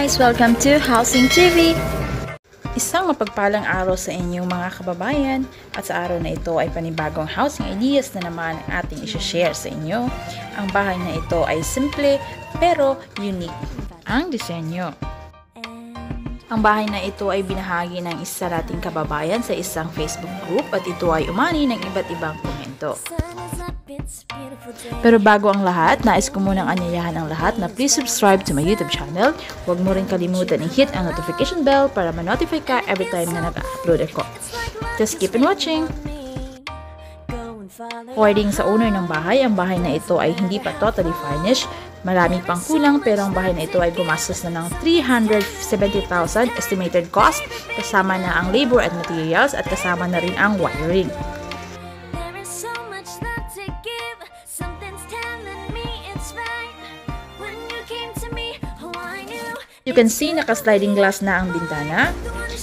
guys! Welcome to Housing TV! Isang mapagpalang araw sa inyong mga kababayan at sa araw na ito ay panibagong housing ideas na naman ang ating isi-share sa inyo. Ang bahay na ito ay simple pero unique ang disenyo. Ang bahay na ito ay binahagi ng isa nating kababayan sa isang Facebook group at ito ay umani ng iba't ibang komento. Pero bago ang lahat, nais ko munang anyayahan ang lahat na please subscribe to my YouTube channel. Huwag mo rin kalimutan i-hit ang notification bell para ma-notify ka every time na nag-upload ako. Just keep on watching! According sa owner ng bahay, ang bahay na ito ay hindi pa totally furnished. Marami pang kulang pero ang bahay na ito ay gumastos na ng 370,000 estimated cost. Kasama na ang labor at materials at kasama na rin ang wiring. You can see naka-sliding glass na ang bintana.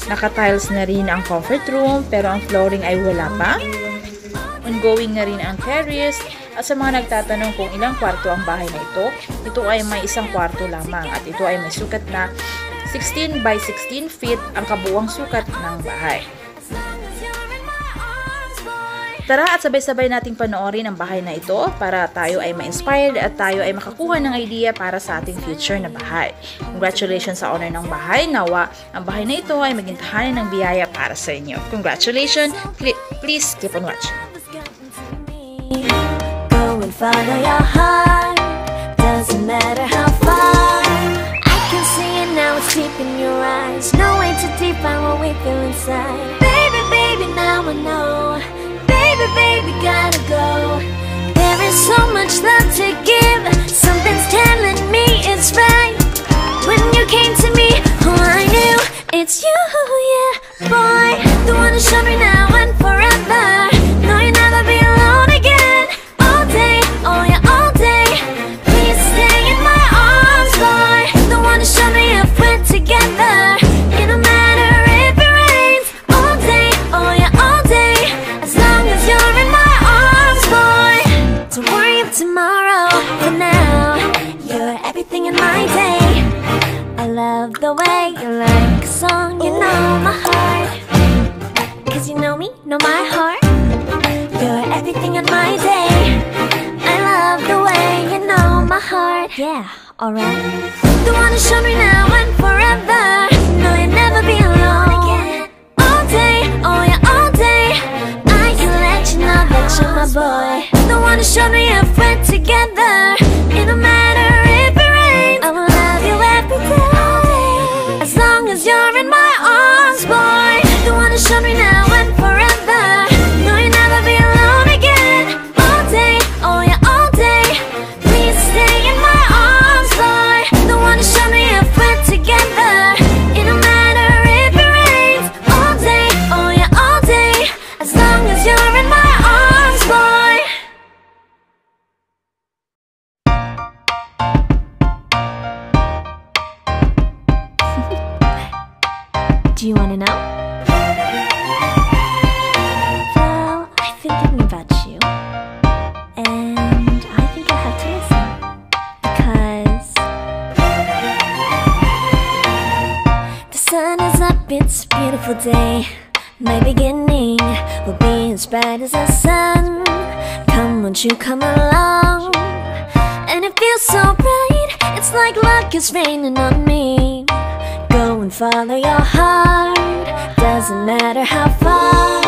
Naka-tiles na rin ang comfort room pero ang flooring ay wala pa. Ongoing na rin ang terrace. At sa mga nagtatanong kung ilang kwarto ang bahay na ito ay may isang kwarto lamang at ito ay may sukat na 16 by 16 feet ang kabuuang sukat ng bahay. Tara at sabay-sabay nating panoorin ang bahay na ito para tayo ay ma-inspired at tayo ay makakuha ng idea para sa ating future na bahay. Congratulations sa owner ng bahay. Nawa, ang bahay na ito ay maging tahanan ng biyaya para sa inyo. Congratulations! Please keep on watching. Go and follow your heart. Doesn't matter how far. I can see it now, it's deep in your eyes. No way to define what we feel inside. Baby, baby, now I know. Baby, gotta go. There is so much love to give. Something's telling me it's right. When you came to me, oh, I knew it's you, yeah, boy. The one to show me now and forever. No, you'll never be alone again. All day, oh yeah, all day. Please stay in my arms, boy. The one to show me if we're together. It don't matter if it rains. All day, oh yeah, all day. As long as you're in my arms, boy. Don't worry of tomorrow. For now, you're everything in my day. I love the way you like a song. You know my heart. Cause you know me, know my heart. You're everything in my day. I love the way you know my heart. Yeah, alright. The one to show me now and forever. No, you'll never be alone again. All day, oh yeah, all day. I can let you know that you're my boy. The one to show me if we're together. It don't matter if it rains. I will love you every day. As long as you're in my arms, boy. The one to show me now and forever. No, you'll never be alone again. All day, oh yeah, all day. Please stay in my arms, boy. The one to show me if we're together. It don't matter if it rains. All day, oh yeah, all day. As long as you're in my arms, boy. Do you wanna know? Well, I've been thinking about you, and I think I have to listen, because the sun is up, it's a beautiful day. My beginning will be as bright as the sun. Come, won't you come along? And it feels so bright, it's like luck is raining on me. Go and follow your heart. Doesn't matter how far.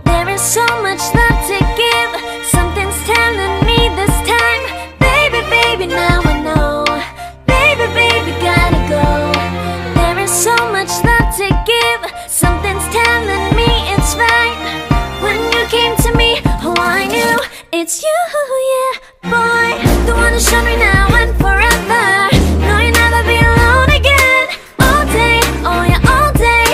There is so much love to give. Something's telling me this time. Baby, baby, now I know. Baby, baby, gotta go. There is so much love to give. Something's telling me it's right. When you came to me, oh, I knew it's you, yeah, boy. The one to show me now and forever. No, you'll never be alone again. All day, oh yeah, all day.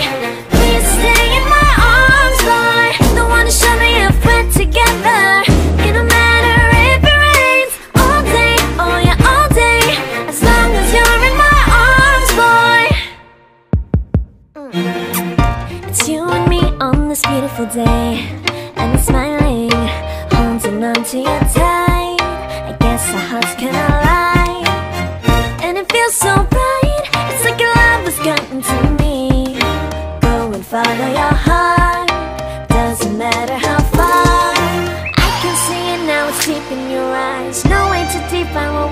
Please stay in my arms, boy. The one to show me if we're together. It don't matter if it rains. All day, oh yeah, all day. As long as you're in my arms, boy. It's you and me on this beautiful day, and it's smiling, holding on to you tight. I guess our hearts can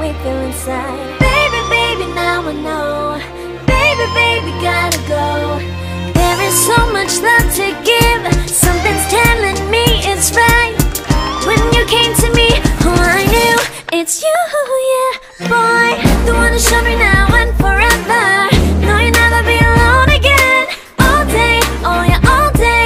we feel inside. Baby, baby, now I know. Baby, baby, gotta go. There is so much love to give. Something's telling me it's right. When you came to me, oh, I knew it's you, yeah, boy. The one to show me now and forever. No, you'll never be alone again. All day, oh yeah, all day.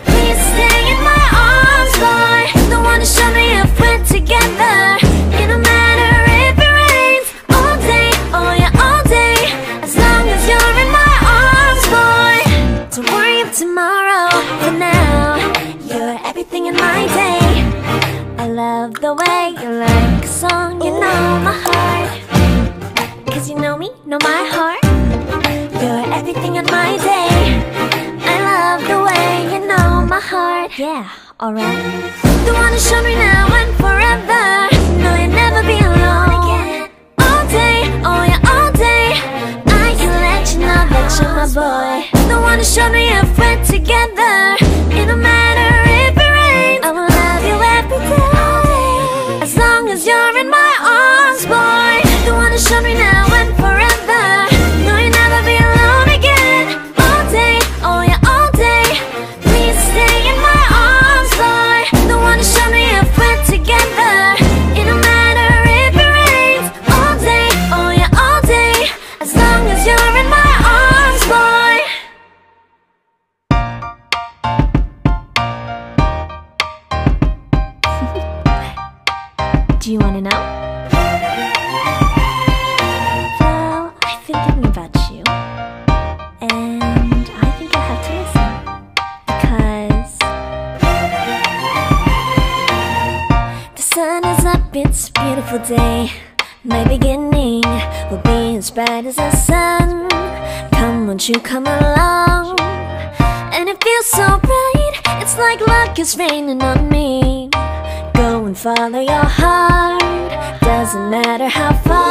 Please stay in my arms, boy. The one to show me if we're together. It don't matter if it rains. All day, oh yeah, all day. As long as you're in my arms, boy. Don't worry of tomorrow. For now, you're everything in my day. I love the way you like a song. You know my heart. Cause you know me, know my heart. You're everything in my day. I love the way you know my heart. Yeah, alright. The one to show me now and forever. No, you'll never be alone again. All day, oh yeah, all day. I can let you know that you're my boy. The one to show me if we're together. It don't matter if it rains. I will love you every day. As long as you're in my arms, boy. The one to show me now and forever. No, you'll never be alone again. All day, oh yeah, all day. Please stay in my arms, boy. The one to show me if we're together. It don't matter if it rains. All day, oh yeah, all day. As long as you're in my arms, boy. Do you wanna know? Well, I've been thinking about you, and I think I'll have to listen. Because the sun is up, it's a beautiful day. My beginning will be as bright as the sun. Come, won't you come along? And it feels so bright, it's like luck is raining on me. Go and follow your heart, doesn't matter how far.